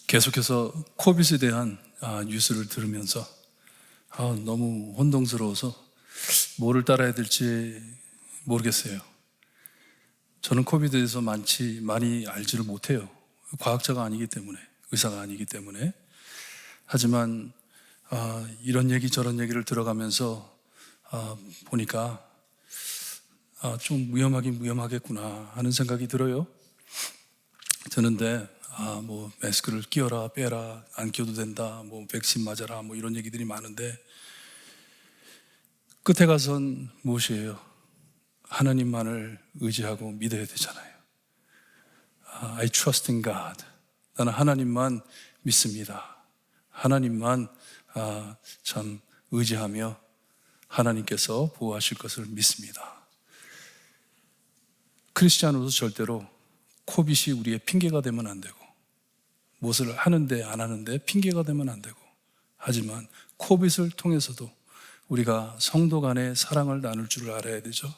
계속해서 코빗에 대한 뉴스를 들으면서 너무 혼동스러워서 뭐를 따라야 될지 모르겠어요. 저는 코빗에 대해서 많이 알지를 못해요. 과학자가 아니기 때문에, 의사가 아니기 때문에. 하지만 이런 얘기 저런 얘기를 들어가면서 보니까 좀 위험하겠구나 하는 생각이 들어요. 드는데 뭐 마스크를 끼워라 빼라, 안 끼워도 된다, 뭐 백신 맞아라, 뭐 이런 얘기들이 많은데 끝에 가선 무엇이에요? 하나님만을 의지하고 믿어야 되잖아요. I trust in God. 나는 하나님만 믿습니다. 하나님만 참 의지하며 하나님께서 보호하실 것을 믿습니다. 크리스찬으로서 절대로 코빗이 우리의 핑계가 되면 안 되고, 무엇을 하는데 안 하는데 핑계가 되면 안 되고, 하지만 코빗을 통해서도 우리가 성도 간의 사랑을 나눌 줄을 알아야 되죠.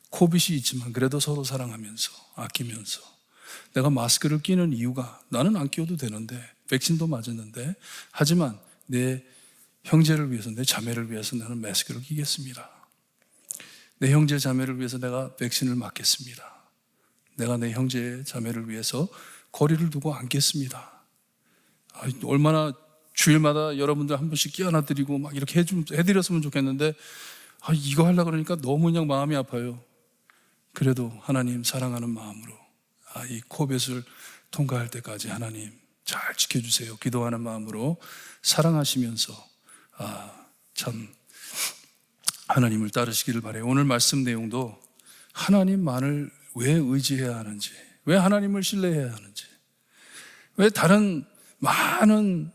코빗이 있지만 그래도 서로 사랑하면서 아끼면서, 내가 마스크를 끼는 이유가 나는 안 끼워도 되는데, 백신도 맞았는데, 하지만 내 형제를 위해서, 내 자매를 위해서 나는 마스크를 끼겠습니다. 내 형제 자매를 위해서 내가 백신을 맞겠습니다. 내가 내 형제 자매를 위해서 거리를 두고 앉겠습니다. 얼마나 주일마다 여러분들 한 번씩 끼어나 드리고 막 이렇게 해드렸으면 좋겠는데 이거 하려고 그러니까 너무 그냥 마음이 아파요. 그래도 하나님 사랑하는 마음으로 이 코빗을 통과할 때까지 하나님 잘 지켜주세요. 기도하는 마음으로 사랑하시면서 참 하나님을 따르시기를 바라요. 오늘 말씀 내용도 하나님만을 왜 의지해야 하는지, 왜 하나님을 신뢰해야 하는지, 왜 다른 많은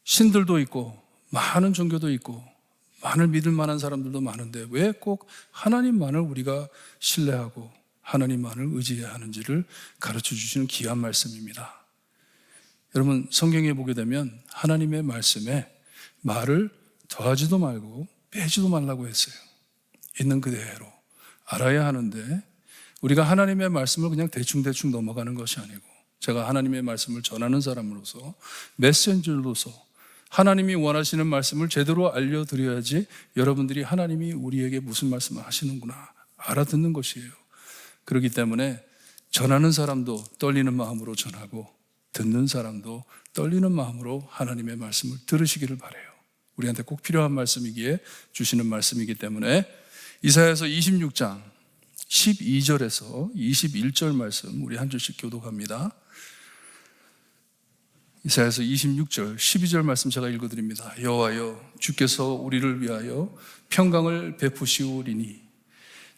신들도 있고 많은 종교도 있고 많은 믿을 만한 사람들도 많은데 왜 꼭 하나님만을 우리가 신뢰하고 하나님만을 의지해야 하는지를 가르쳐 주시는 귀한 말씀입니다. 여러분, 성경에 보게 되면 하나님의 말씀에 말을 더하지도 말고 빼지도 말라고 했어요. 있는 그대로 알아야 하는데 우리가 하나님의 말씀을 그냥 대충 넘어가는 것이 아니고, 제가 하나님의 말씀을 전하는 사람으로서, 메신저로서 하나님이 원하시는 말씀을 제대로 알려드려야지 여러분들이 하나님이 우리에게 무슨 말씀을 하시는구나 알아듣는 것이에요. 그렇기 때문에 전하는 사람도 떨리는 마음으로 전하고 듣는 사람도 떨리는 마음으로 하나님의 말씀을 들으시기를 바라요. 우리한테 꼭 필요한 말씀이기에 주시는 말씀이기 때문에 이사야서 26장 12절에서 21절 말씀 우리 한 줄씩 교독합니다. 이사야서 26절 12절 말씀 제가 읽어드립니다. 여호와여, 주께서 우리를 위하여 평강을 베푸시오리니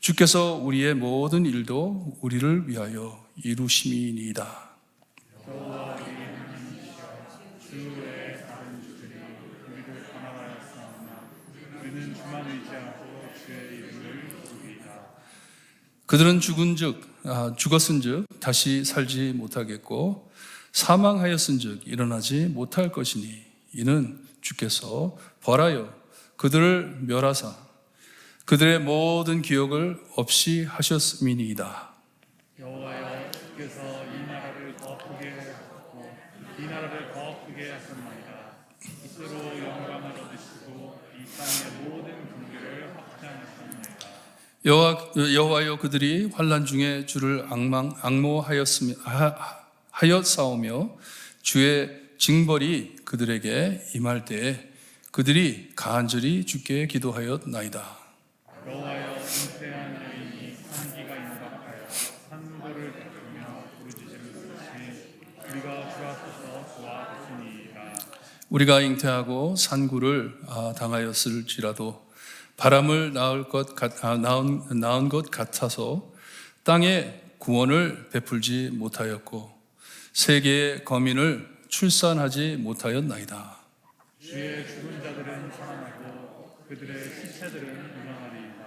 주께서 우리의 모든 일도 우리를 위하여 이루심이니이다. 그들은 죽었은즉 다시 살지 못하겠고 사망하였은즉 일어나지 못할 것이니 이는 주께서 벌하여 그들을 멸하사 그들의 모든 기억을 없이 하셨음이니이다. 여호와여, 주께서 이 나라를 더 크게 하셨고 이 나라를 더 크게 하셨나이다. 이스로 영광을 얻으시고 이 땅의 모든 경계를 확장하셨나이다. 여호와여, 그들이 환난 중에 주를 하였사오며 주의 징벌이 그들에게 임할 때에 그들이 간절히 주께 기도하였나이다. 여호와여, 잉태한 여인이 산기가 임박하여 산고를 베풀며 부르짖음을 우리가 주 앞에서 도와주시니이다. 우리가 잉태하고 산구를 당하였을지라도 바람을 낳은 것 같아서 땅에 구원을 베풀지 못하였고 세계의 거민을 출산하지 못하였나이다. 주의 죽은 자들은 살아나고 그들의 시체들은 일어나리이다.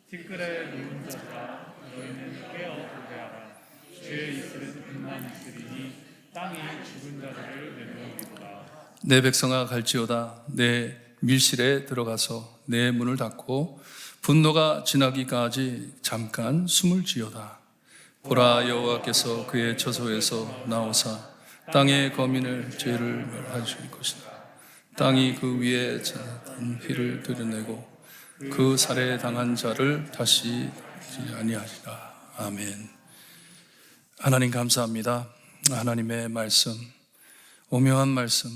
티끌에 누운 자들아, 너희는 깨어 노래하라. 주의 이슬은 빛난 이슬이니 땅이 죽은 자들을 내놓으리로다. 내 백성아 갈지어다. 내 밀실에 들어가서 내 문을 닫고 분노가 지나기까지 잠깐 숨을 지어다. 보라, 여호와께서 그의 처소에서 나오사 땅의 거민을 죄를 멸하실 것이다. 땅이 그 위에 잔 피를 드러내고 그 살해 당한 자를 다시 아니하리라. 아멘. 하나님 감사합니다. 하나님의 말씀, 오묘한 말씀,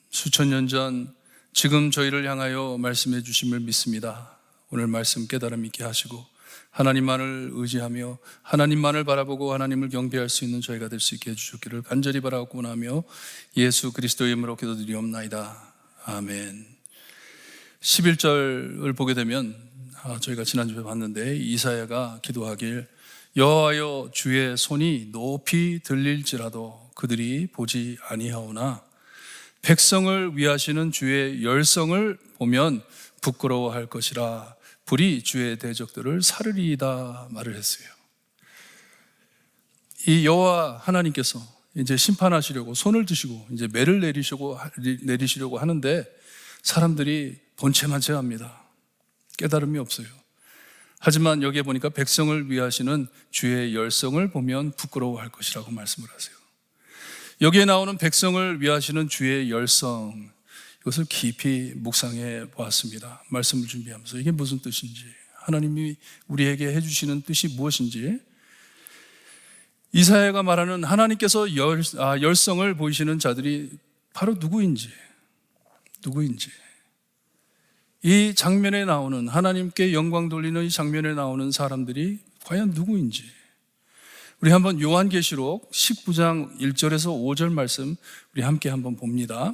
수천 년 전 지금 저희를 향하여 말씀해 주심을 믿습니다. 오늘 말씀 깨달음 있게 하시고 하나님만을 의지하며 하나님만을 바라보고 하나님을 경배할 수 있는 저희가 될 수 있게 해주셨기를 간절히 바라고 원하며 예수 그리스도의 이름으로 기도드리옵나이다. 아멘. 11절을 보게 되면 저희가 지난주에 봤는데 이사야가 기도하길 여호와여 주의 손이 높이 들릴지라도 그들이 보지 아니하오나 백성을 위하시는 주의 열성을 보면 부끄러워할 것이라 불이 주의 대적들을 사르리이다 말을 했어요. 이 여호와 하나님께서 이제 심판하시려고 손을 드시고 이제 매를 내리시려고 하는데 사람들이 본체만체합니다. 깨달음이 없어요. 하지만 여기에 보니까 백성을 위하시는 주의 열성을 보면 부끄러워할 것이라고 말씀을 하세요. 여기에 나오는 백성을 위하시는 주의 열성, 이것을 깊이 묵상해 보았습니다. 말씀을 준비하면서 이게 무슨 뜻인지, 하나님이 우리에게 해주시는 뜻이 무엇인지, 이사야가 말하는 하나님께서 열성을 보이시는 자들이 바로 누구인지, 이 장면에 나오는 하나님께 영광 돌리는 이 장면에 나오는 사람들이 과연 누구인지, 우리 한번 요한계시록 19장 1절에서 5절 말씀 우리 함께 한번 봅니다.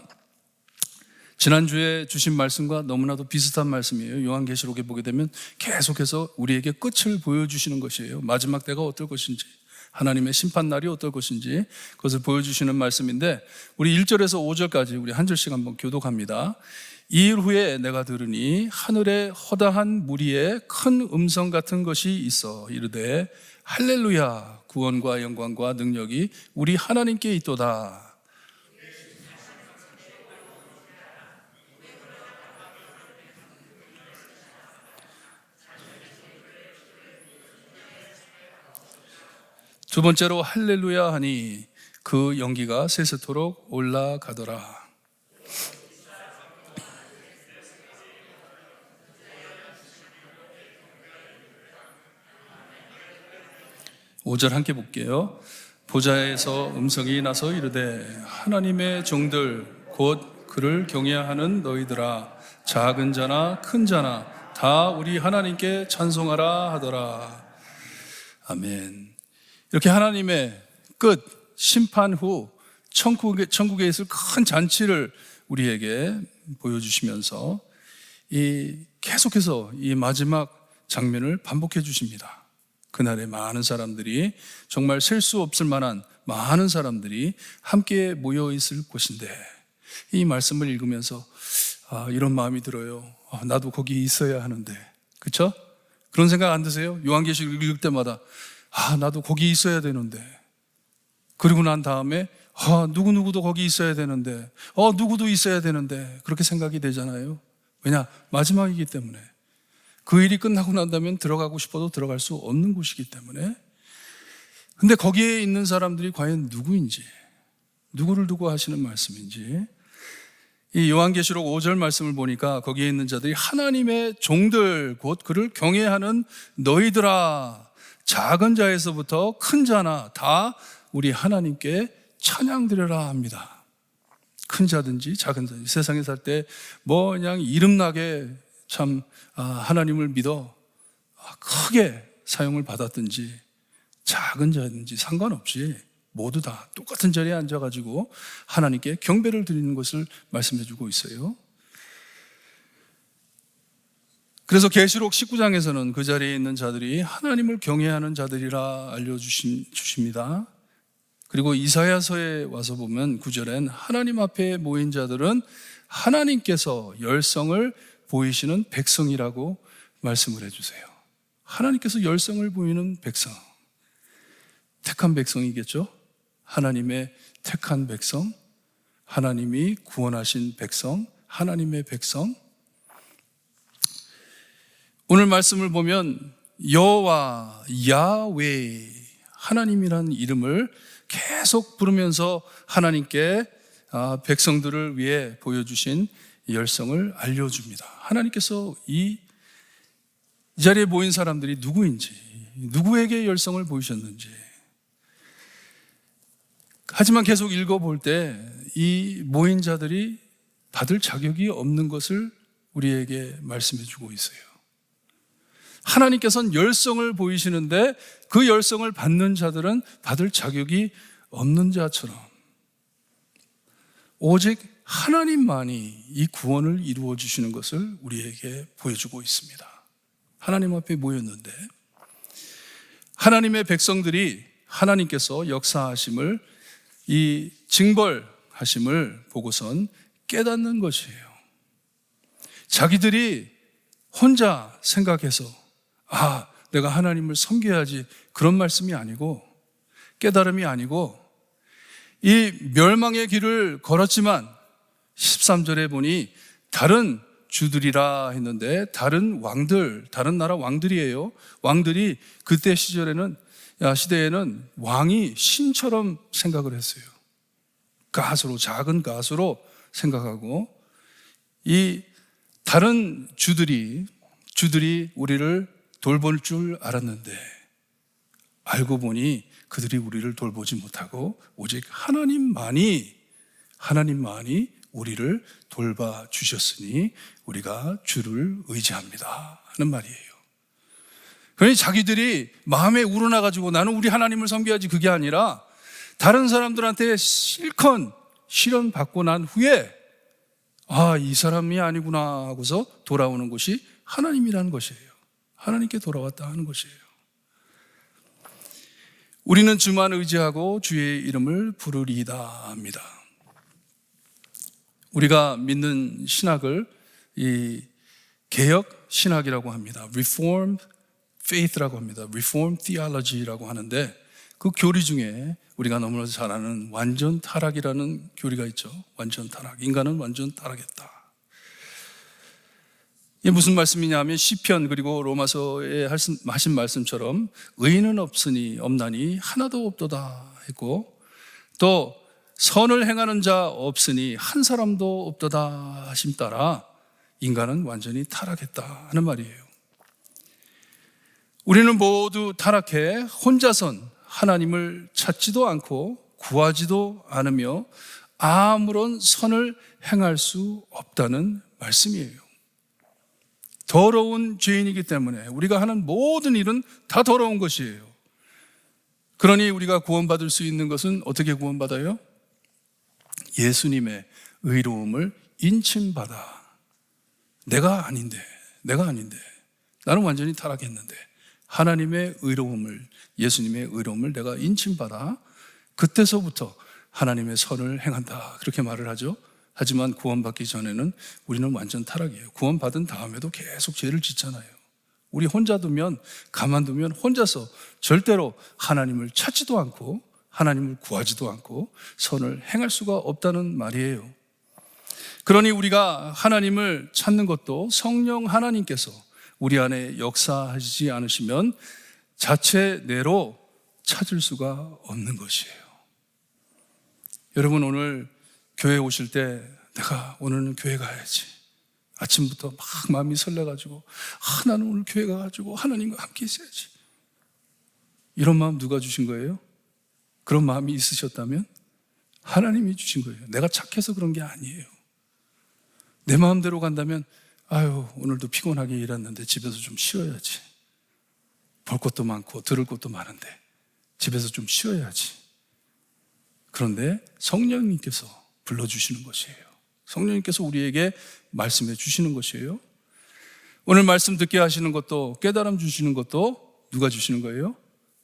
지난주에 주신 말씀과 너무나도 비슷한 말씀이에요. 요한계시록에 보게 되면 계속해서 우리에게 끝을 보여주시는 것이에요. 마지막 때가 어떨 것인지, 하나님의 심판날이 어떨 것인지 그것을 보여주시는 말씀인데, 우리 1절에서 5절까지 우리 한 절씩 한번 교독합니다. 이일 후에 내가 들으니 하늘에 허다한 무리에 큰 음성 같은 것이 있어 이르되 할렐루야, 구원과 영광과 능력이 우리 하나님께 있도다. 두 번째로 할렐루야 하니 그 연기가 세세토록 올라가더라. 5절 함께 볼게요. 보좌에서 음성이 나서 이르되 하나님의 종들 곧 그를 경외하는 너희들아, 작은 자나 큰 자나 다 우리 하나님께 찬송하라 하더라. 아멘. 이렇게 하나님의 끝, 심판 후 천국에 있을 큰 잔치를 우리에게 보여주시면서 계속해서 이 마지막 장면을 반복해 주십니다. 그날에 많은 사람들이, 정말 셀 수 없을 만한 많은 사람들이 함께 모여 있을 곳인데, 이 말씀을 읽으면서 이런 마음이 들어요. 나도 거기 있어야 하는데, 그렇죠? 그런 생각 안 드세요? 요한계시록 읽을 때마다 나도 거기 있어야 되는데, 그리고 난 다음에 누구누구도 거기 있어야 되는데, 누구도 있어야 되는데, 그렇게 생각이 되잖아요. 왜냐? 마지막이기 때문에. 그 일이 끝나고 난다면 들어가고 싶어도 들어갈 수 없는 곳이기 때문에. 근데 거기에 있는 사람들이 과연 누구인지, 누구를 두고 하시는 말씀인지, 이 요한계시록 5절 말씀을 보니까 거기에 있는 자들이 하나님의 종들 곧 그를 경외하는 너희들아, 작은 자에서부터 큰 자나 다 우리 하나님께 찬양드려라 합니다. 큰 자든지 작은 자든지, 세상에 살 때 그냥 이름나게 참 하나님을 믿어 크게 사용을 받았든지 작은 자든지 상관없이 모두 다 똑같은 자리에 앉아가지고 하나님께 경배를 드리는 것을 말씀해주고 있어요. 그래서 계시록 19장에서는 그 자리에 있는 자들이 하나님을 경외하는 자들이라 알려주십니다. 그리고 이사야서에 와서 보면 9절엔 하나님 앞에 모인 자들은 하나님께서 열성을 보이시는 백성이라고 말씀을 해주세요. 하나님께서 열성을 보이는 백성, 택한 백성이겠죠? 하나님의 택한 백성, 하나님이 구원하신 백성, 하나님의 백성. 오늘 말씀을 보면 여호와, 야훼, 하나님이라는 이름을 계속 부르면서 하나님께 백성들을 위해 보여주신 열성을 알려줍니다. 하나님께서 이 자리에 모인 사람들이 누구인지, 누구에게 열성을 보이셨는지. 하지만 계속 읽어볼 때 이 모인 자들이 받을 자격이 없는 것을 우리에게 말씀해 주고 있어요. 하나님께서는 열성을 보이시는데 그 열성을 받는 자들은 받을 자격이 없는 자처럼 오직 하나님만이 이 구원을 이루어 주시는 것을 우리에게 보여주고 있습니다. 하나님 앞에 모였는데 하나님의 백성들이 하나님께서 역사하심을, 이 징벌하심을 보고선 깨닫는 것이에요. 자기들이 혼자 생각해서 내가 하나님을 섬겨야지, 그런 말씀이 아니고, 깨달음이 아니고, 이 멸망의 길을 걸었지만 13절에 보니 다른 주들이라 했는데 다른 왕들, 다른 나라 왕들이에요. 왕들이 그때 시대에는 왕이 신처럼 생각을 했어요. 가수로, 작은 가수로 생각하고, 이 다른 주들이 우리를 돌볼 줄 알았는데 알고 보니 그들이 우리를 돌보지 못하고 오직 하나님만이 우리를 돌봐 주셨으니 우리가 주를 의지합니다 하는 말이에요. 그러니 자기들이 마음에 우러나가지고 나는 우리 하나님을 섬겨야지, 그게 아니라 다른 사람들한테 실컷 실현받고 난 후에 이 사람이 아니구나 하고서 돌아오는 것이 하나님이라는 것이에요. 하나님께 돌아왔다 하는 것이에요. 우리는 주만 의지하고 주의 이름을 부르리이다 합니다. 우리가 믿는 신학을 이 개혁 신학이라고 합니다. Reformed Faith라고 합니다. Reformed Theology라고 하는데 그 교리 중에 우리가 너무나 잘 아는 완전 타락이라는 교리가 있죠. 완전 타락. 인간은 완전 타락했다. 이게 무슨 말씀이냐면 시편 그리고 로마서에 하신 말씀처럼 의인은 없나니 하나도 없도다 했고, 또 선을 행하는 자 없으니 한 사람도 없도다 하심 따라 인간은 완전히 타락했다 하는 말이에요. 우리는 모두 타락해 혼자선 하나님을 찾지도 않고 구하지도 않으며 아무런 선을 행할 수 없다는 말씀이에요. 더러운 죄인이기 때문에 우리가 하는 모든 일은 다 더러운 것이에요. 그러니 우리가 구원받을 수 있는 것은 어떻게 구원받아요? 예수님의 의로움을 인침받아. 내가 아닌데 나는 완전히 타락했는데 하나님의 의로움을, 예수님의 의로움을 내가 인침받아 그때서부터 하나님의 선을 행한다, 그렇게 말을 하죠. 하지만 구원받기 전에는 우리는 완전 타락이에요. 구원받은 다음에도 계속 죄를 짓잖아요. 우리 혼자 가만두면 혼자서 절대로 하나님을 찾지도 않고 하나님을 구하지도 않고 선을 행할 수가 없다는 말이에요. 그러니 우리가 하나님을 찾는 것도 성령 하나님께서 우리 안에 역사하시지 않으시면 자체내로 찾을 수가 없는 것이에요. 여러분, 오늘 교회 오실 때 내가 오늘은 교회 가야지, 아침부터 막 마음이 설레가지고 나는 오늘 교회 가가지고 하나님과 함께 있어야지, 이런 마음 누가 주신 거예요? 그런 마음이 있으셨다면 하나님이 주신 거예요. 내가 착해서 그런 게 아니에요. 내 마음대로 간다면 오늘도 피곤하게 일했는데 집에서 좀 쉬어야지, 볼 것도 많고 들을 것도 많은데 집에서 좀 쉬어야지. 그런데 성령님께서 불러주시는 것이에요. 성령님께서 우리에게 말씀해 주시는 것이에요. 오늘 말씀 듣게 하시는 것도, 깨달음 주시는 것도 누가 주시는 거예요?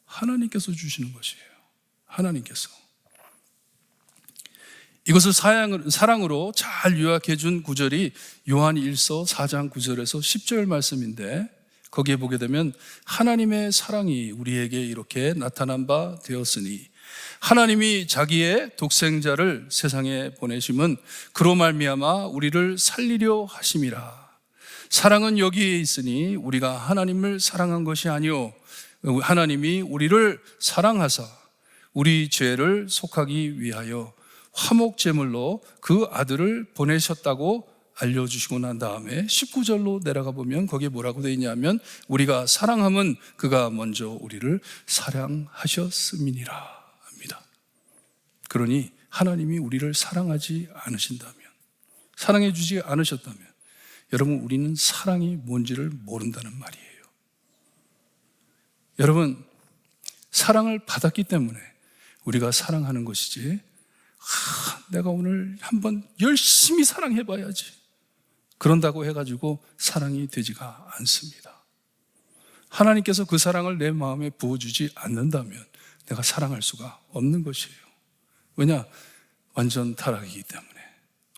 하나님께서 주시는 것이에요. 하나님께서. 이것을 사랑으로 잘 요약해 준 구절이 요한 1서 4장 9절에서 10절 말씀인데, 거기에 보게 되면 하나님의 사랑이 우리에게 이렇게 나타난 바 되었으니 하나님이 자기의 독생자를 세상에 보내심은 그로 말미암아 우리를 살리려 하심이라. 사랑은 여기에 있으니 우리가 하나님을 사랑한 것이 아니요 하나님이 우리를 사랑하사 우리 죄를 속하기 위하여 화목제물로 그 아들을 보내셨다고 알려주시고 난 다음에 19절로 내려가 보면 거기에 뭐라고 되어 있냐면 우리가 사랑함은 그가 먼저 우리를 사랑하셨음이니라 합니다. 그러니 하나님이 우리를 사랑하지 않으신다면, 사랑해 주지 않으셨다면 여러분, 우리는 사랑이 뭔지를 모른다는 말이에요. 여러분, 사랑을 받았기 때문에 우리가 사랑하는 것이지, 내가 오늘 한번 열심히 사랑해봐야지, 그런다고 해가지고 사랑이 되지가 않습니다. 하나님께서 그 사랑을 내 마음에 부어주지 않는다면 내가 사랑할 수가 없는 것이에요. 왜냐? 완전 타락이기 때문에.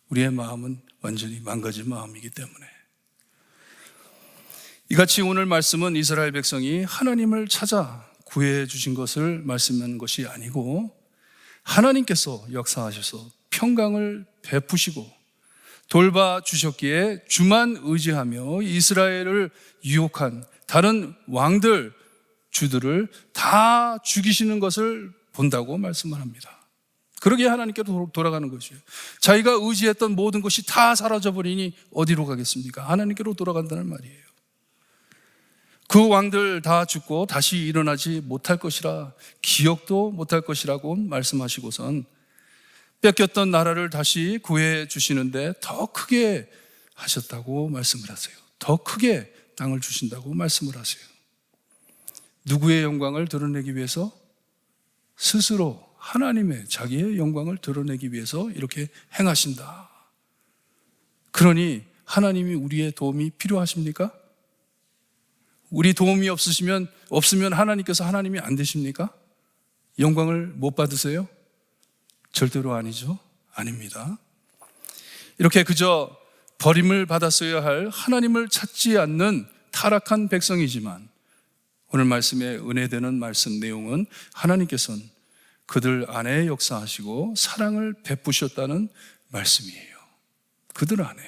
우리의 마음은 완전히 망가진 마음이기 때문에. 이같이 오늘 말씀은 이스라엘 백성이 하나님을 찾아 구해 주신 것을 말씀하는 것이 아니고 하나님께서 역사하셔서 평강을 베푸시고 돌봐주셨기에 주만 의지하며 이스라엘을 유혹한 다른 왕들, 주들을 다 죽이시는 것을 본다고 말씀을 합니다. 그러기에 하나님께로 돌아가는 것이에요. 자기가 의지했던 모든 것이 다 사라져버리니 어디로 가겠습니까? 하나님께로 돌아간다는 말이에요. 그 왕들 다 죽고 다시 일어나지 못할 것이라, 기억도 못할 것이라고 말씀하시고선 뺏겼던 나라를 다시 구해 주시는데 더 크게 하셨다고 말씀을 하세요. 더 크게 땅을 주신다고 말씀을 하세요. 누구의 영광을 드러내기 위해서? 스스로 하나님의, 자기의 영광을 드러내기 위해서 이렇게 행하신다. 그러니 하나님이 우리의 도움이 필요하십니까? 우리 도움이 없으면 하나님께서 하나님이 안 되십니까? 영광을 못 받으세요? 절대로 아니죠. 아닙니다. 이렇게 그저 버림을 받았어야 할 하나님을 찾지 않는 타락한 백성이지만 오늘 말씀의 은혜되는 말씀 내용은 하나님께서는 그들 안에 역사하시고 사랑을 베푸셨다는 말씀이에요. 그들 안에,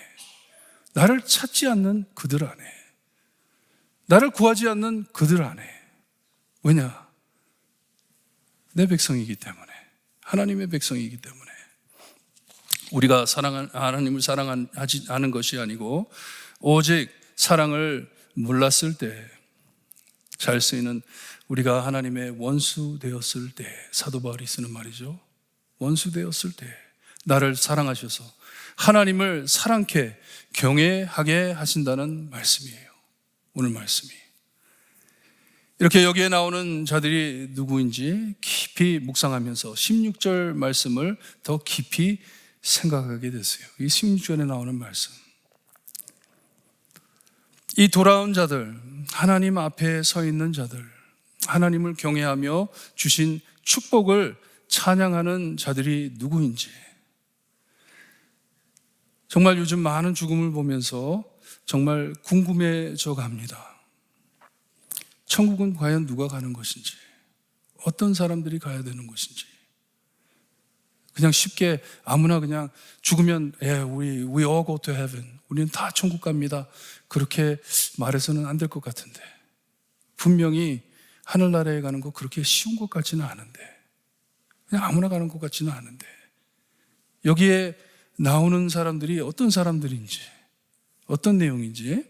나를 찾지 않는 그들 안에, 나를 구하지 않는 그들 안에. 왜냐? 내 백성이기 때문에, 하나님의 백성이기 때문에. 우리가 하나님을 사랑하지 않은 것이 아니고 오직 사랑을 몰랐을 때 잘 쓰이는, 우리가 하나님의 원수 되었을 때, 사도 바울이 쓰는 말이죠. 원수 되었을 때 나를 사랑하셔서 하나님을 사랑케 경외하게 하신다는 말씀이에요. 오늘 말씀이. 이렇게 여기에 나오는 자들이 누구인지 깊이 묵상하면서 16절 말씀을 더 깊이 생각하게 됐어요. 이 16절에 나오는 말씀. 이 돌아온 자들, 하나님 앞에 서 있는 자들, 하나님을 경외하며 주신 축복을 찬양하는 자들이 누구인지, 정말 요즘 많은 죽음을 보면서 정말 궁금해져 갑니다. 천국은 과연 누가 가는 것인지, 어떤 사람들이 가야 되는 것인지. 그냥 쉽게 아무나 그냥 죽으면 we all go to heaven, 우리는 다 천국 갑니다, 그렇게 말해서는 안 될 것 같은데, 분명히 하늘나라에 가는 거 그렇게 쉬운 것 같지는 않은데, 그냥 아무나 가는 것 같지는 않은데, 여기에 나오는 사람들이 어떤 사람들인지, 어떤 내용인지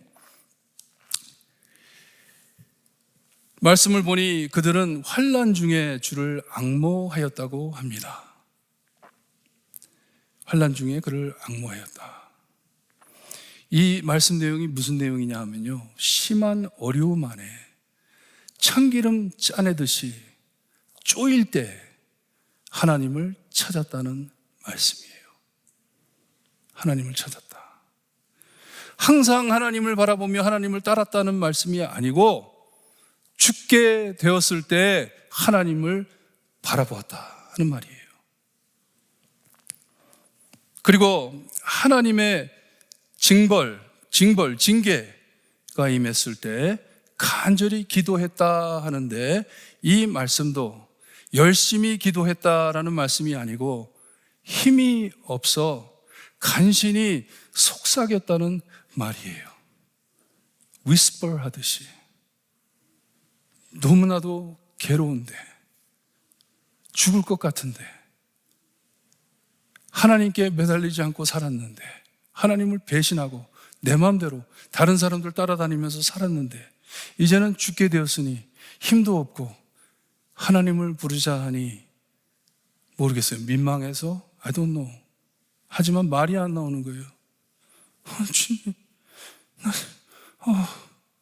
말씀을 보니 그들은 환난 중에 주를 앙모하였다고 합니다. 환난 중에 그를 앙모하였다. 이 말씀 내용이 무슨 내용이냐 하면요, 심한 어려움 안에 참기름 짜내듯이 쪼일 때 하나님을 찾았다는 말씀이에요. 하나님을 찾았다. 항상 하나님을 바라보며 하나님을 따랐다는 말씀이 아니고 죽게 되었을 때 하나님을 바라보았다 하는 말이에요. 그리고 하나님의 징계가 임했을 때 간절히 기도했다 하는데, 이 말씀도 열심히 기도했다라는 말씀이 아니고 힘이 없어 간신히 속삭였다는 말이에요. whisper 하듯이, 너무나도 괴로운데, 죽을 것 같은데, 하나님께 매달리지 않고 살았는데, 하나님을 배신하고 내 마음대로 다른 사람들 따라다니면서 살았는데, 이제는 죽게 되었으니 힘도 없고 하나님을 부르자 하니 모르겠어요. 민망해서 I don't know. 하지만 말이 안 나오는 거예요. 주님,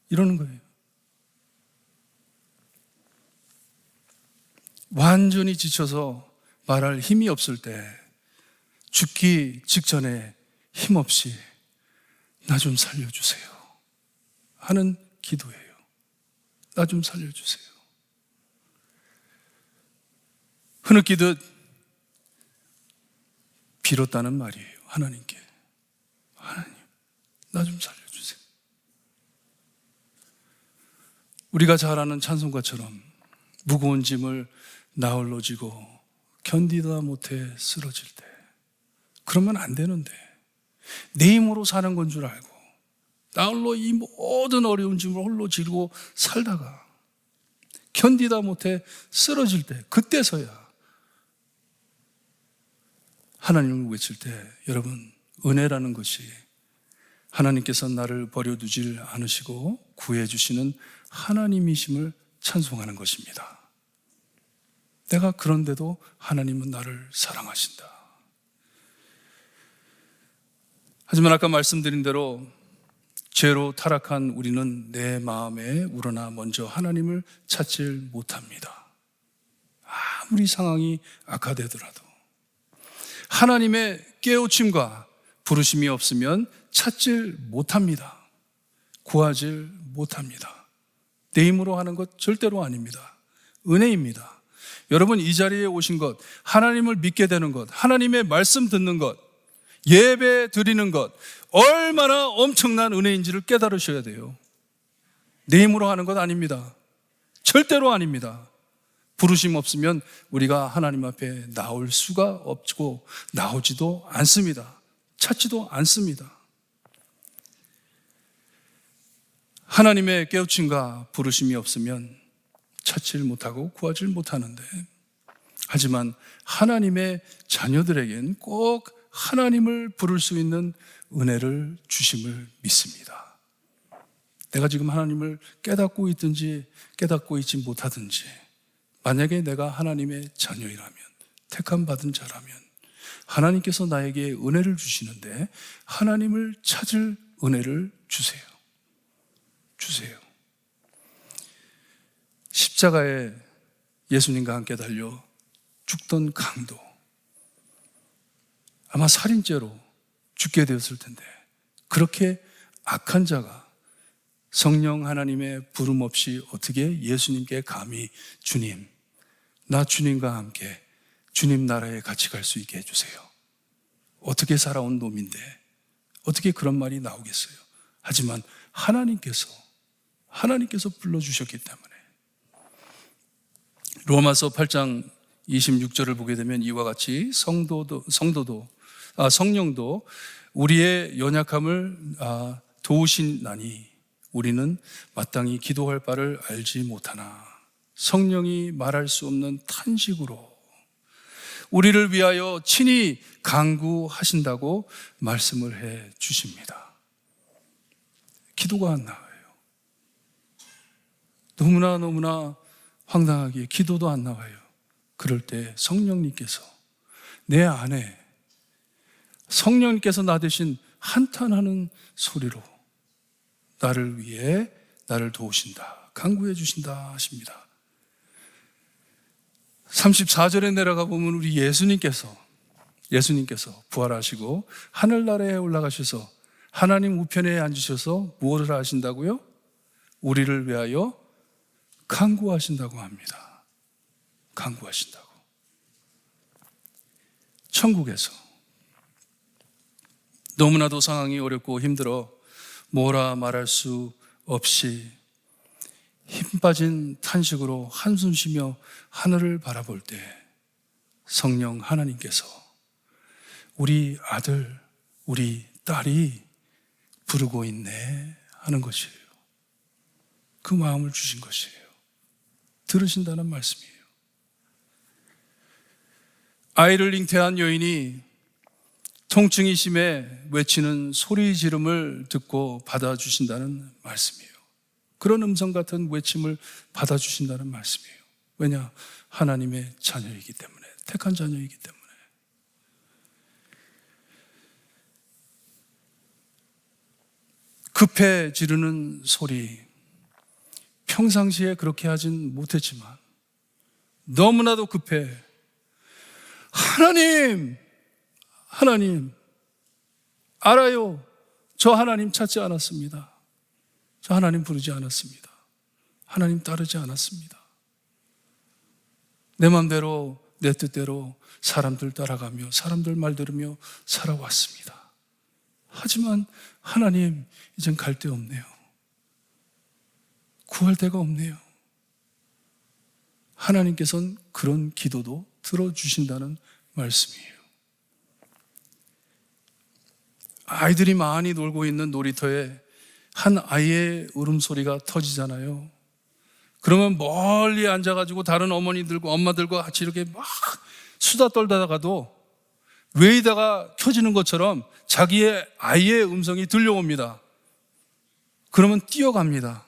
이러는 거예요. 완전히 지쳐서 말할 힘이 없을 때, 죽기 직전에 힘없이 나 좀 살려주세요 하는 기도예요. 나 좀 살려주세요. 흐느끼듯 빌었다는 말이에요. 하나님께. 하나님, 나 좀 살려주세요. 우리가 잘 아는 찬송가처럼 무거운 짐을 나홀로 지고 견디다 못해 쓰러질 때, 그러면 안 되는데, 내 힘으로 사는 건 줄 알고 나홀로 이 모든 어려운 짐을 홀로 지고 살다가 견디다 못해 쓰러질 때, 그때서야 하나님을 외칠 때, 여러분, 은혜라는 것이 하나님께서 나를 버려두질 않으시고 구해주시는 하나님이심을 찬송하는 것입니다. 내가 그런데도 하나님은 나를 사랑하신다. 하지만 아까 말씀드린 대로 죄로 타락한 우리는 내 마음에 우러나 먼저 하나님을 찾질 못합니다. 아무리 상황이 악화되더라도 하나님의 깨우침과 부르심이 없으면 찾질 못합니다. 구하질 못합니다. 내 힘으로 하는 것 절대로 아닙니다. 은혜입니다. 여러분, 이 자리에 오신 것, 하나님을 믿게 되는 것, 하나님의 말씀 듣는 것, 예배 드리는 것, 얼마나 엄청난 은혜인지를 깨달으셔야 돼요. 내 힘으로 하는 것 아닙니다. 절대로 아닙니다. 부르심 없으면 우리가 하나님 앞에 나올 수가 없고 나오지도 않습니다. 찾지도 않습니다. 하나님의 깨우침과 부르심이 없으면 찾지를 못하고 구하지를 못하는데, 하지만 하나님의 자녀들에겐 꼭 하나님을 부를 수 있는 은혜를 주심을 믿습니다. 내가 지금 하나님을 깨닫고 있든지 깨닫고 있지 못하든지, 만약에 내가 하나님의 자녀이라면, 택함 받은 자라면 하나님께서 나에게 은혜를 주시는데 하나님을 찾을 은혜를 주세요. 주세요. 십자가에 예수님과 함께 달려 죽던 강도, 아마 살인죄로 죽게 되었을 텐데, 그렇게 악한 자가 성령 하나님의 부름 없이 어떻게 예수님께 감히 주님, 나 주님과 함께 주님 나라에 같이 갈 수 있게 해주세요. 어떻게 살아온 놈인데 어떻게 그런 말이 나오겠어요? 하지만 하나님께서 불러주셨기 때문에. 로마서 8장 26절을 보게 되면 이와 같이 성령도 우리의 연약함을 도우시나니 우리는 마땅히 기도할 바를 알지 못하나 성령이 말할 수 없는 탄식으로 우리를 위하여 친히 간구하신다고 말씀을 해 주십니다. 기도가 안 나와요. 너무나 황당하게 기도도 안 나와요. 그럴 때 성령님께서 내 안에, 성령님께서 나 대신 한탄하는 소리로 나를 위해 나를 도우신다, 간구해 주신다 하십니다. 34절에 내려가 보면 우리 예수님께서 부활하시고 하늘나라에 올라가셔서 하나님 우편에 앉으셔서 무엇을 하신다고요? 우리를 위하여 간구하신다고 합니다. 간구하신다고. 천국에서 너무나도 상황이 어렵고 힘들어 뭐라 말할 수 없이 힘 빠진 탄식으로 한숨 쉬며 하늘을 바라볼 때 성령 하나님께서 우리 아들, 우리 딸이 부르고 있네 하는 것이에요. 그 마음을 주신 것이에요. 들으신다는 말씀이에요. 아이를 잉태한 여인이 통증이 심해 외치는 소리 지름을 듣고 받아주신다는 말씀이에요. 그런 음성 같은 외침을 받아주신다는 말씀이에요. 왜냐? 하나님의 자녀이기 때문에, 택한 자녀이기 때문에. 급해 지르는 소리, 평상시에 그렇게 하진 못했지만 너무나도 급해. 하나님, 알아요. 저 하나님 찾지 않았습니다. 저 하나님 부르지 않았습니다. 하나님 따르지 않았습니다. 내 맘대로, 내 뜻대로 사람들 따라가며 사람들 말 들으며 살아왔습니다. 하지만 하나님, 이젠 갈 데 없네요. 구할 데가 없네요. 하나님께서는 그런 기도도 들어주신다는 말씀이에요. 아이들이 많이 놀고 있는 놀이터에 한 아이의 울음소리가 터지잖아요. 그러면 멀리 앉아가지고 다른 어머니들과 엄마들과 같이 이렇게 막 수다 떨다가도 웨이다가 켜지는 것처럼 자기의 아이의 음성이 들려옵니다. 그러면 뛰어갑니다.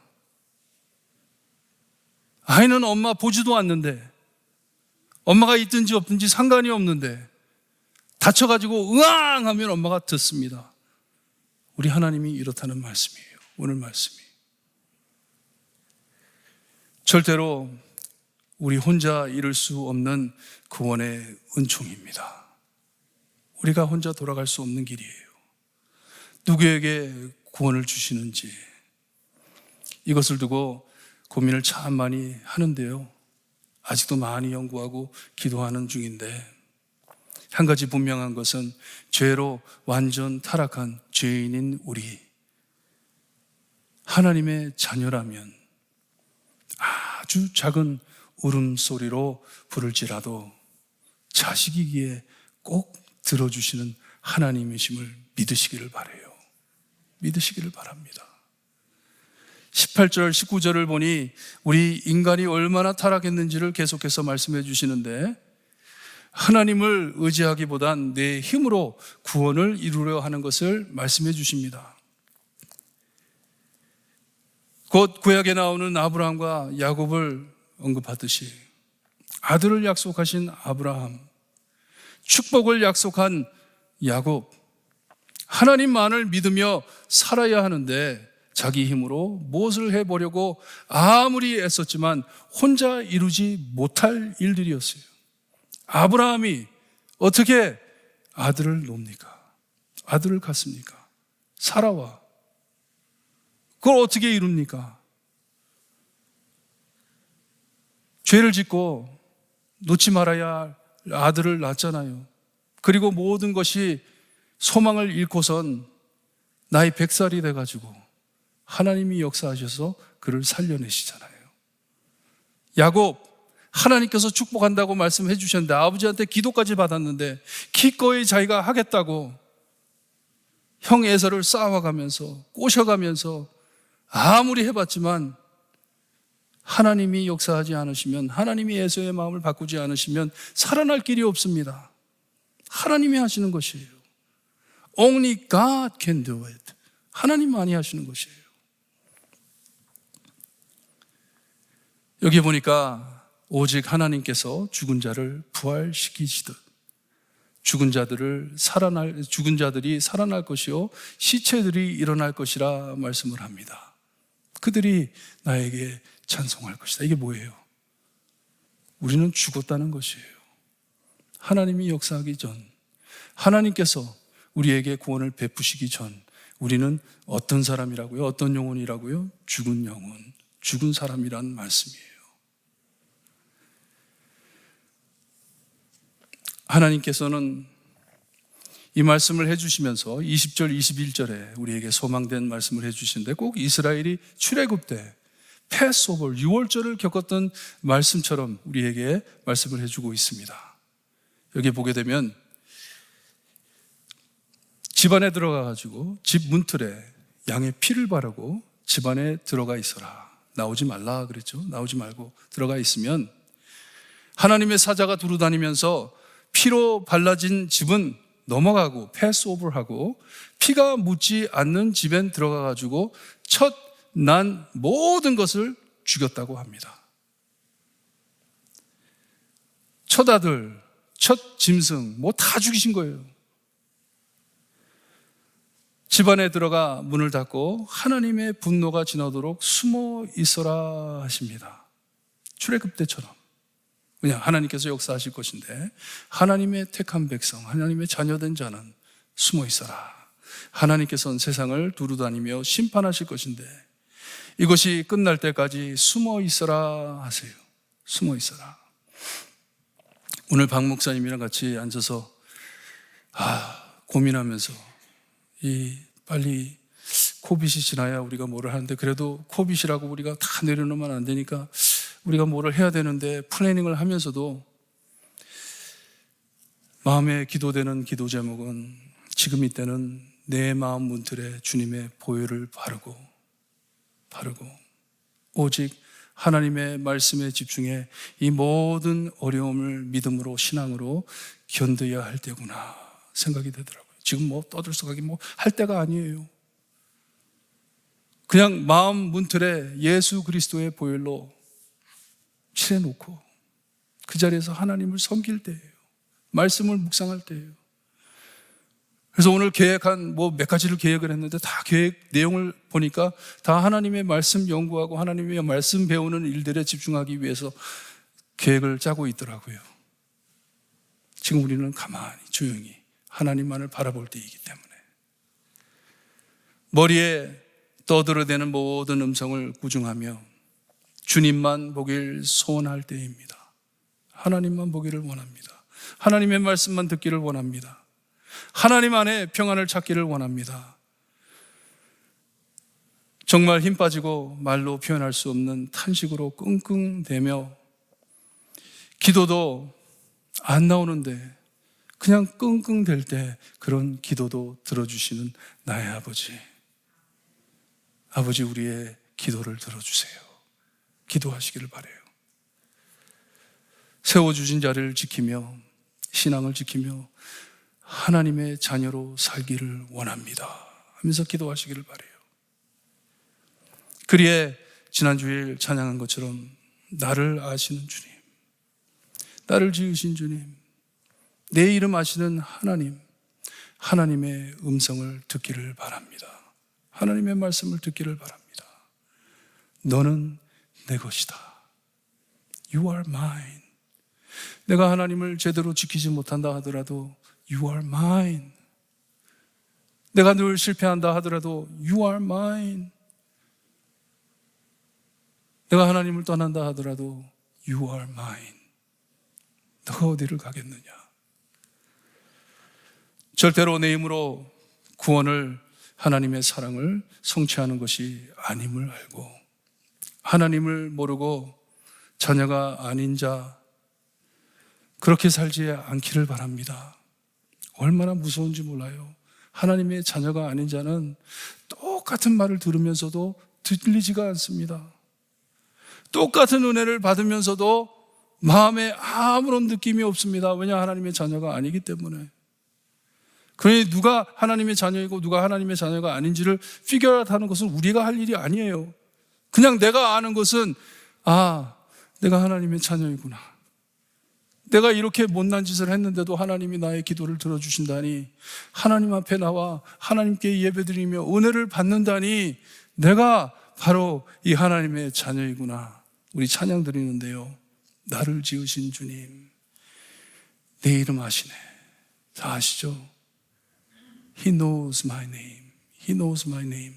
아이는 엄마 보지도 않는데, 엄마가 있든지 없든지 상관이 없는데 다쳐가지고 으앙 하면 엄마가 듣습니다. 우리 하나님이 이렇다는 말씀이에요. 오늘 말씀이. 절대로 우리 혼자 이룰 수 없는 구원의 은총입니다. 우리가 혼자 돌아갈 수 없는 길이에요. 누구에게 구원을 주시는지 이것을 두고 고민을 참 많이 하는데요. 아직도 많이 연구하고 기도하는 중인데, 한 가지 분명한 것은 죄로 완전 타락한 죄인인 우리, 하나님의 자녀라면 아주 작은 울음소리로 부를지라도 자식이기에 꼭 들어주시는 하나님이심을 믿으시기를 바라요. 믿으시기를 바랍니다. 18절, 19절을 보니 우리 인간이 얼마나 타락했는지를 계속해서 말씀해 주시는데, 하나님을 의지하기보단 내 힘으로 구원을 이루려 하는 것을 말씀해 주십니다. 곧 구약에 나오는 아브라함과 야곱을 언급하듯이 아들을 약속하신 아브라함, 축복을 약속한 야곱, 하나님만을 믿으며 살아야 하는데 자기 힘으로 무엇을 해보려고 아무리 애썼지만 혼자 이루지 못할 일들이었어요. 아브라함이 어떻게 아들을 놓습니까? 아들을 갖습니까? 사라와. 그걸 어떻게 이룹니까? 죄를 짓고 놓지 말아야 할 아들을 낳았잖아요. 그리고 모든 것이 소망을 잃고선 나이 100살이 돼가지고 하나님이 역사하셔서 그를 살려내시잖아요. 야곱, 하나님께서 축복한다고 말씀해 주셨는데 아버지한테 기도까지 받았는데 기꺼이 자기가 하겠다고 형 에서를 쌓아가면서 꼬셔가면서 아무리 해봤지만 하나님이 역사하지 않으시면, 하나님이 에서의 마음을 바꾸지 않으시면 살아날 길이 없습니다. 하나님이 하시는 것이에요. Only God can do it. 하나님만이 하시는 것이에요. 여기 보니까 오직 하나님께서 죽은 자를 부활시키시듯 죽은 자들이 살아날 것이요 시체들이 일어날 것이라 말씀을 합니다. 그들이 나에게 찬송할 것이다. 이게 뭐예요? 우리는 죽었다는 것이에요. 하나님이 역사하기 전, 하나님께서 우리에게 구원을 베푸시기 전 우리는 어떤 사람이라고요? 어떤 영혼이라고요? 죽은 영혼, 죽은 사람이란 말씀이에요. 하나님께서는 이 말씀을 해주시면서 20절, 21절에 우리에게 소망된 말씀을 해주시는데 꼭 이스라엘이 출애굽 때 패스오버, 유월절을 겪었던 말씀처럼 우리에게 말씀을 해주고 있습니다. 여기 보게 되면 집안에 들어가가지고 집 문틀에 양의 피를 바르고 집안에 들어가 있어라. 나오지 말라 그랬죠. 나오지 말고 들어가 있으면 하나님의 사자가 두루다니면서 피로 발라진 집은 넘어가고 패스오버하고 피가 묻지 않는 집엔 들어가 가지고 첫 난 모든 것을 죽였다고 합니다. 첫 아들, 첫 짐승 뭐 다 죽이신 거예요. 집안에 들어가 문을 닫고 하나님의 분노가 지나도록 숨어 있어라 하십니다. 출애굽 때처럼. 그냥 하나님께서 역사하실 것인데 하나님의 택한 백성, 하나님의 자녀된 자는 숨어 있어라. 하나님께서는 세상을 두루다니며 심판하실 것인데 이것이 끝날 때까지 숨어 있어라 하세요. 숨어 있어라. 오늘 박 목사님이랑 같이 앉아서 고민하면서 빨리 코빗이 지나야 우리가 뭐를 하는데 그래도 코빗이라고 우리가 다 내려놓으면 안 되니까 우리가 뭐를 해야 되는데 플래닝을 하면서도 마음에 기도되는 기도 제목은 지금 이때는 내 마음 문틀에 주님의 보혈을 바르고 오직 하나님의 말씀에 집중해 이 모든 어려움을 믿음으로 신앙으로 견뎌야 할 때구나 생각이 되더라고요. 지금 뭐 떠들썩하게 뭐 할 때가 아니에요. 그냥 마음 문틀에 예수 그리스도의 보혈로 칠해놓고 그 자리에서 하나님을 섬길 때예요. 말씀을 묵상할 때예요. 그래서 오늘 계획한 몇 가지를 계획을 했는데 다 계획 내용을 보니까 다 하나님의 말씀 연구하고 하나님의 말씀 배우는 일들에 집중하기 위해서 계획을 짜고 있더라고요. 지금 우리는 가만히 조용히 하나님만을 바라볼 때이기 때문에 머리에 떠들어대는 모든 음성을 구중하며 주님만 보길 소원할 때입니다. 하나님만 보기를 원합니다. 하나님의 말씀만 듣기를 원합니다. 하나님 안에 평안을 찾기를 원합니다. 정말 힘 빠지고 말로 표현할 수 없는 탄식으로 끙끙대며 기도도 안 나오는데 그냥 끙끙댈 때 그런 기도도 들어주시는 나의 아버지. 아버지 우리의 기도를 들어주세요. 기도하시기를 바라요. 세워주신 자리를 지키며 신앙을 지키며 하나님의 자녀로 살기를 원합니다 하면서 기도하시기를 바라요. 그리에 지난 주일 찬양한 것처럼 나를 아시는 주님, 나를 지으신 주님, 내 이름 아시는 하나님, 하나님의 음성을 듣기를 바랍니다. 하나님의 말씀을 듣기를 바랍니다. 너는 내 것이다. You are mine. 내가 하나님을 제대로 지키지 못한다 하더라도 You are mine. 내가 늘 실패한다 하더라도 You are mine. 내가 하나님을 떠난다 하더라도 You are mine. 너가 어디를 가겠느냐? 절대로 내 힘으로 구원을 하나님의 사랑을 성취하는 것이 아님을 알고 하나님을 모르고 자녀가 아닌 자 그렇게 살지 않기를 바랍니다. 얼마나 무서운지 몰라요. 하나님의 자녀가 아닌 자는 똑같은 말을 들으면서도 들리지가 않습니다. 똑같은 은혜를 받으면서도 마음에 아무런 느낌이 없습니다. 왜냐? 하나님의 자녀가 아니기 때문에. 그러니 누가 하나님의 자녀이고 누가 하나님의 자녀가 아닌지를 피겨하는 것은 우리가 할 일이 아니에요. 그냥 내가 아는 것은 내가 하나님의 자녀이구나. 내가 이렇게 못난 짓을 했는데도 하나님이 나의 기도를 들어주신다니, 하나님 앞에 나와 하나님께 예배드리며 은혜를 받는다니 내가 바로 이 하나님의 자녀이구나. 우리 찬양 드리는데요, 나를 지으신 주님, 내 이름 아시네. 다 아시죠? He knows my name. He knows my name.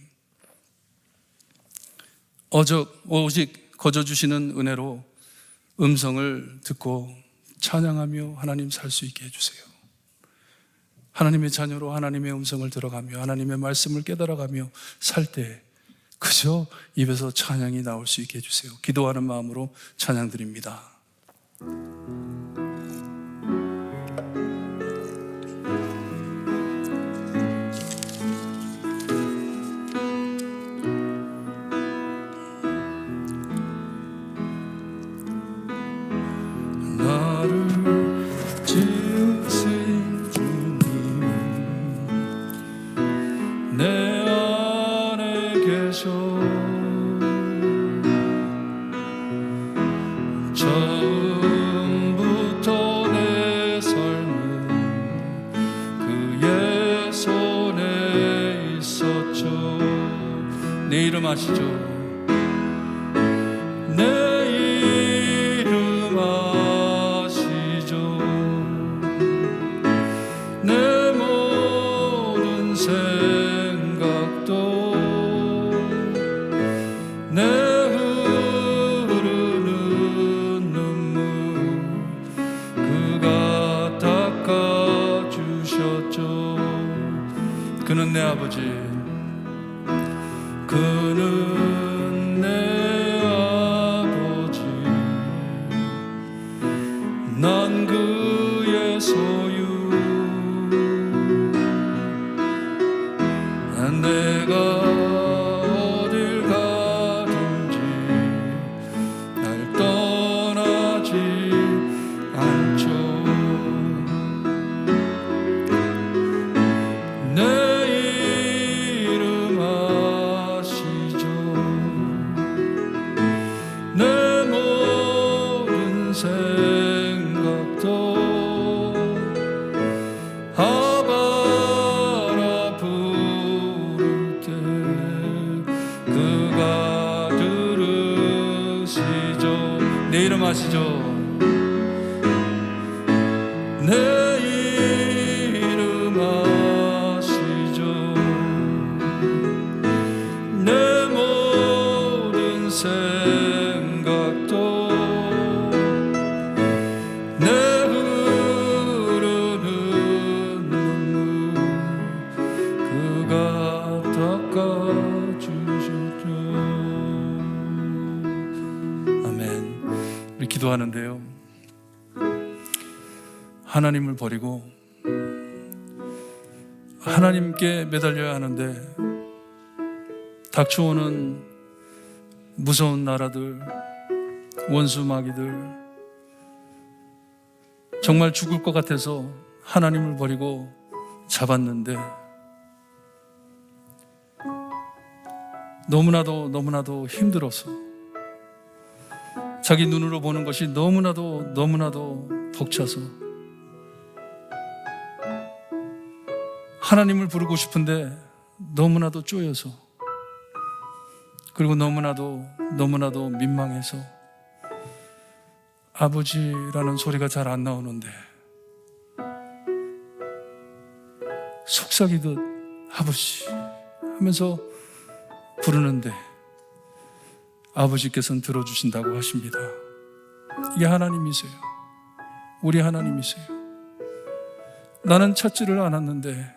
오직 거저주시는 은혜로 음성을 듣고 찬양하며 하나님 살 수 있게 해주세요. 하나님의 자녀로 하나님의 음성을 들어가며 하나님의 말씀을 깨달아가며 살 때 그저 입에서 찬양이 나올 수 있게 해주세요. 기도하는 마음으로 찬양 드립니다. 나를 지으신 처음부터 내 삶은 그의 손에 있었죠. 내 이름 아시죠? 내 이름 아시죠? 내 모든 생각도 내 흐르는 눈물 그가 닦아주셨죠. 그는 내 아버지, 그는 내 아버지, 난 그의 소유. 난 내가 어딜 가든지 날 떠나지 않죠. 내 이름 아시죠? 내 모든 생각도 아바라 부를 때 그가 들으시죠. 내 이름 아시죠? 내 이름 아시죠? 내 모든 생각도 내 흐르는 눈물 그가 닦아주셨죠. 아멘. 우리 기도하는데요, 하나님을 버리고 하나님께 매달려야 하는데 닥쳐오는 무서운 나라들, 원수 마귀들, 정말 죽을 것 같아서 하나님을 버리고 잡았는데 너무나도 힘들어서 자기 눈으로 보는 것이 너무나도 벅차서 하나님을 부르고 싶은데 너무나도 쪼여서, 그리고 너무나도 민망해서 아버지라는 소리가 잘 안 나오는데 속삭이듯 아버지 하면서 부르는데 아버지께서는 들어주신다고 하십니다. 이게 하나님이세요. 우리 하나님이세요. 나는 찾지를 않았는데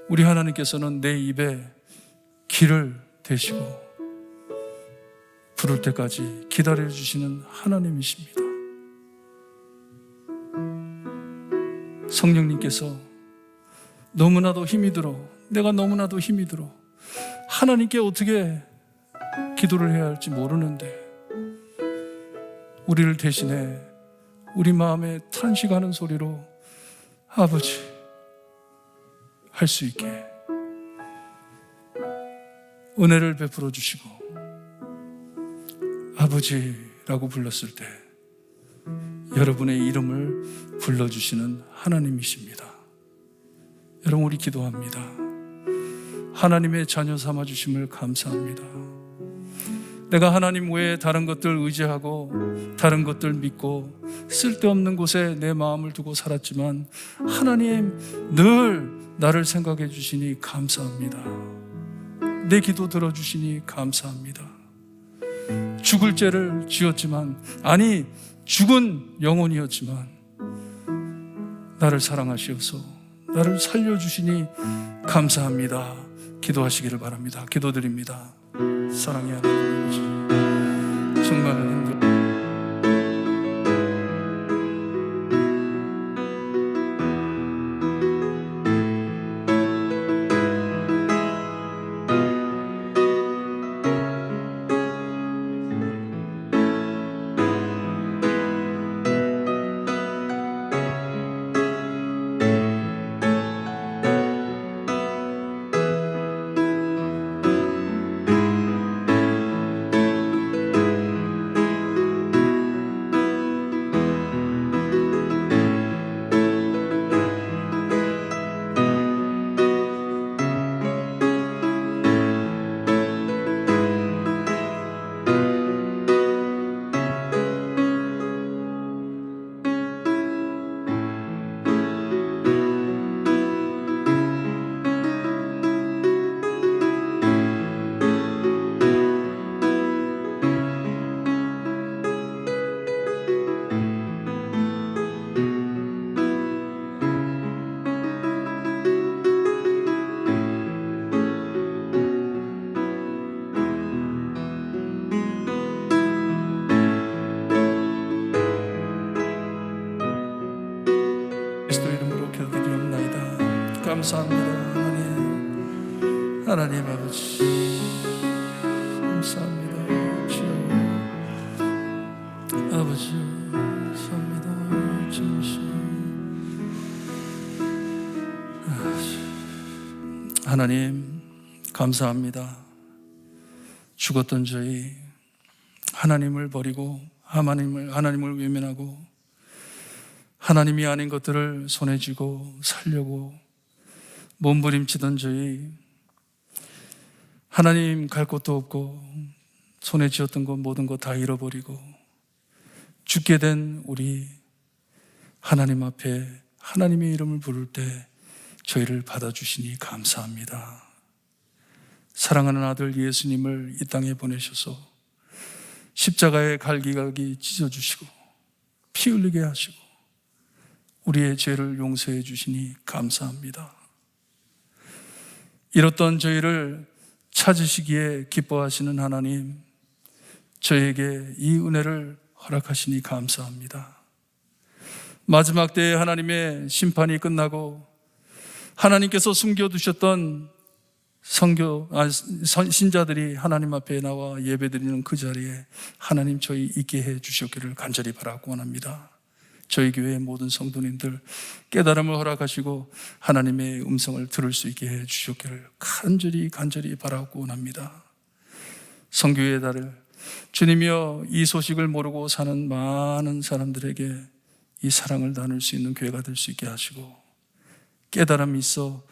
우리 하나님께서는 내 입에 길을 대시고 부를 때까지 기다려주시는 하나님이십니다. 성령님께서 너무나도 힘이 들어, 내가 너무나도 힘이 들어 하나님께 어떻게 기도를 해야 할지 모르는데 우리를 대신해 우리 마음에 탄식하는 소리로 아버지 할 수 있게 은혜를 베풀어 주시고 아버지라고 불렀을 때 여러분의 이름을 불러주시는 하나님이십니다. 여러분, 우리 기도합니다. 하나님의 자녀 삼아주심을 감사합니다. 내가 하나님 외에 다른 것들 의지하고 다른 것들 믿고 쓸데없는 곳에 내 마음을 두고 살았지만 하나님 늘 나를 생각해 주시니 감사합니다. 내 기도 들어주시니 감사합니다. 죽을 죄를 지었지만, 아니 죽은 영혼이었지만 나를 사랑하시어서 나를 살려주시니 감사합니다. 기도하시기를 바랍니다. 기도드립니다. 사랑의 하나님, 정말 힘들어요. 감사합니다. 하나님 아버지 감사합니다. 주여 아버지 감사합니다. 하나님 감사합니다. 죽었던 저희 하나님을 버리고 하나님을 외면하고 하나님이 아닌 것들을 손에 쥐고 살려고 몸부림치던 저희 하나님 갈 곳도 없고 손에 쥐었던 것 모든 것 다 잃어버리고 죽게 된 우리 하나님 앞에 하나님의 이름을 부를 때 저희를 받아주시니 감사합니다. 사랑하는 아들 예수님을 이 땅에 보내셔서 십자가에 갈기갈기 찢어주시고 피 흘리게 하시고 우리의 죄를 용서해 주시니 감사합니다. 잃었던 저희를 찾으시기에 기뻐하시는 하나님, 저에게 이 은혜를 허락하시니 감사합니다. 마지막 때에 하나님의 심판이 끝나고 하나님께서 숨겨두셨던 신자들이 하나님 앞에 나와 예배드리는 그 자리에 하나님 저희 있게 해 주셨기를 간절히 바라고 원합니다. 저희 교회의 모든 성도님들 깨달음을 허락하시고 하나님의 음성을 들을 수 있게 해 주셨기를 간절히 바라고 원합니다. 성교의 달을 주님이여 이 소식을 모르고 사는 많은 사람들에게 이 사랑을 나눌 수 있는 교회가 될 수 있게 하시고 깨달음이 있어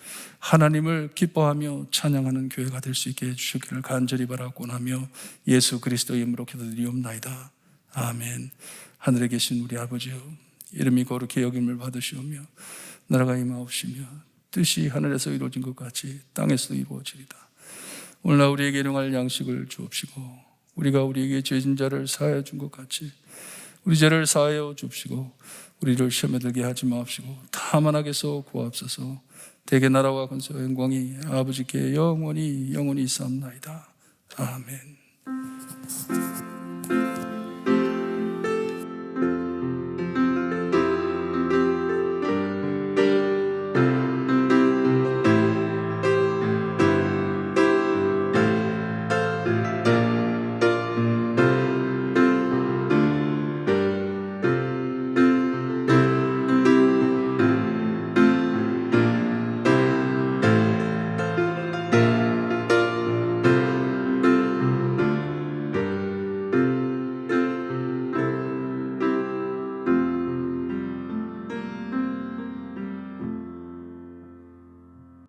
하나님을 기뻐하며 찬양하는 교회가 될 수 있게 해주시기를 간절히 바라고 원하며 예수 그리스도의 이름으로 기도드리옵나이다. 아멘. 하늘에 계신 우리 아버지여, 이름이 거룩히 여김을 받으시오며 나라가 임하옵시며 뜻이 하늘에서 이루어진 것 같이 땅에서도 이루어지리다. 오늘날 우리에게 일용할 양식을 주옵시고 우리가 우리에게 죄진 자를 사하여 준 것 같이 우리 죄를 사하여 주옵시고 우리를 시험에 들게 하지 마옵시고 다만 악에서 구하옵소서. 대개 나라와 권세와 영광이 아버지께 영원히 있사옵나이다. 아멘.